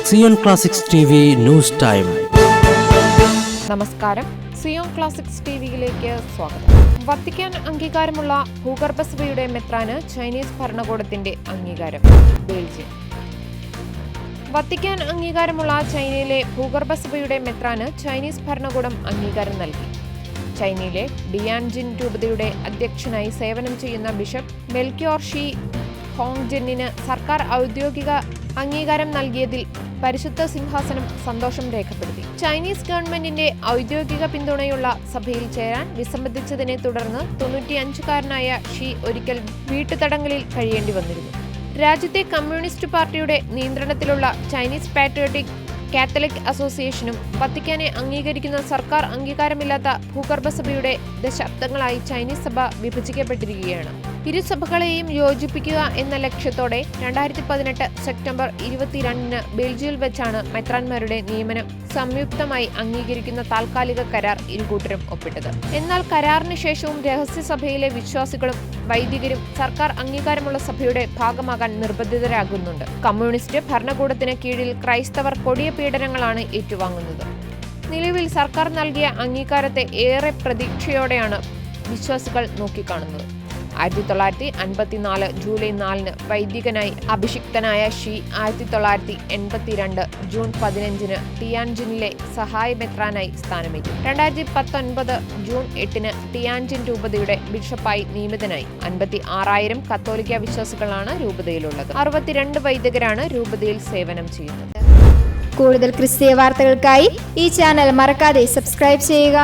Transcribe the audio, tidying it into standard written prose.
Zion classics TV news time. നമസ്കാരം, Zion classics ടിവിയിലേക്ക് സ്വാഗതം. വത്തിക്കാൻ അംഗീകാരമുള്ള ഭൂഗർഭസഭയുടെ മെത്രാന് ചൈനീസ് ഭരണകൂടത്തിന്റെ അംഗീകാരം. ബെൽജിയം. വത്തിക്കാൻ അംഗീകാരമുള്ള ചൈനയിലെ ഭൂഗർഭസഭയുടെ മെത്രാന് ചൈനീസ് ഭരണകൂടം അംഗീകാരം നൽകി. ചൈനയിലെ ഡിയാൻജിൻ രൂപതയുടെ അധ്യക്ഷനായി സേവനം ചെയ്യുന്ന ബിഷപ്പ് മെൽക്യോർ ഷി ഹോങ്ജെന്നിന് സർക്കാർ ഔദ്യോഗിക അംഗീകാരം നൽകിയതിൽ പരിശുദ്ധ സിംഹാസനം സന്തോഷം രേഖപ്പെടുത്തി. ചൈനീസ് ഗവൺമെന്റിന്റെ ഔദ്യോഗിക പിന്തുണയുള്ള സഭയിൽ ചേരാൻ വിസമ്മതിച്ചതിനെ തുടർന്ന് 95-കാരനായ ഷി ഒരിക്കൽ വീട്ടുതടങ്കലിൽ കഴിയേണ്ടി വന്നിരുന്നു. രാജ്യത്തെ കമ്മ്യൂണിസ്റ്റ് പാർട്ടിയുടെ നിയന്ത്രണത്തിലുള്ള ചൈനീസ് പാട്രിയോട്ടിക് കാത്തലിക് അസോസിയേഷനും വത്തിക്കാനെ അംഗീകരിക്കുന്ന സർക്കാർ അംഗീകാരമില്ലാത്ത ഭൂഗർഭസഭയുടെ ദശാബ്ദങ്ങളായി ചൈനീസ് സഭ വിഭജിക്കപ്പെട്ടിരിക്കുകയാണ്. ഇരു സഭകളെയും യോജിപ്പിക്കുക എന്ന ലക്ഷ്യത്തോടെ 2018 സെപ്റ്റംബർ 22-ന് ബെൽജിയയിൽ വെച്ചാണ് മെത്രാന്മാരുടെ നിയമനം സംയുക്തമായി അംഗീകരിക്കുന്ന താൽക്കാലിക കരാർ ഇരുകൂട്ടരും ഒപ്പിട്ടത്. എന്നാൽ കരാറിന് ശേഷവും രഹസ്യസഭയിലെ വിശ്വാസികളും വൈദികരും സർക്കാർ അംഗീകാരമുള്ള സഭയുടെ ഭാഗമാകാൻ നിർബന്ധിതരാകുന്നുണ്ട്. കമ്മ്യൂണിസ്റ്റ് ഭരണകൂടത്തിന് കീഴിൽ ക്രൈസ്തവർ കൊടിയ പീഡനങ്ങളാണ് ഏറ്റുവാങ്ങുന്നത്. നിലവിൽ സർക്കാർ നൽകിയ അംഗീകാരത്തെ ഏറെ പ്രതീക്ഷയോടെയാണ് വിശ്വാസികൾ നോക്കിക്കാണുന്നത്. 1954 ജൂലൈ 4-ന് വൈദികനായി അഭിഷിക്തനായ ഷി 1982 ജൂൺ 15-ന് ടിയാൻജിനിലെ സഹായ മെത്രാനായി സ്ഥാനമേറ്റു. 2019 ജൂൺ 8-ന് ടിയാൻജിൻ രൂപതയുടെ ബിഷപ്പായി നിയമിതനായി. 56,000 കത്തോലിക്ക വിശ്വാസികളാണ് രൂപതയിലുള്ളത്. 62 വൈദികരാണ് രൂപതയിൽ സേവനം ചെയ്യുന്നത്. കൂടുതൽ ക്രിസ്തീയ വാർത്തകൾക്കായി ഈ ചാനൽ മറക്കാതെ സബ്സ്ക്രൈബ് ചെയ്യുക.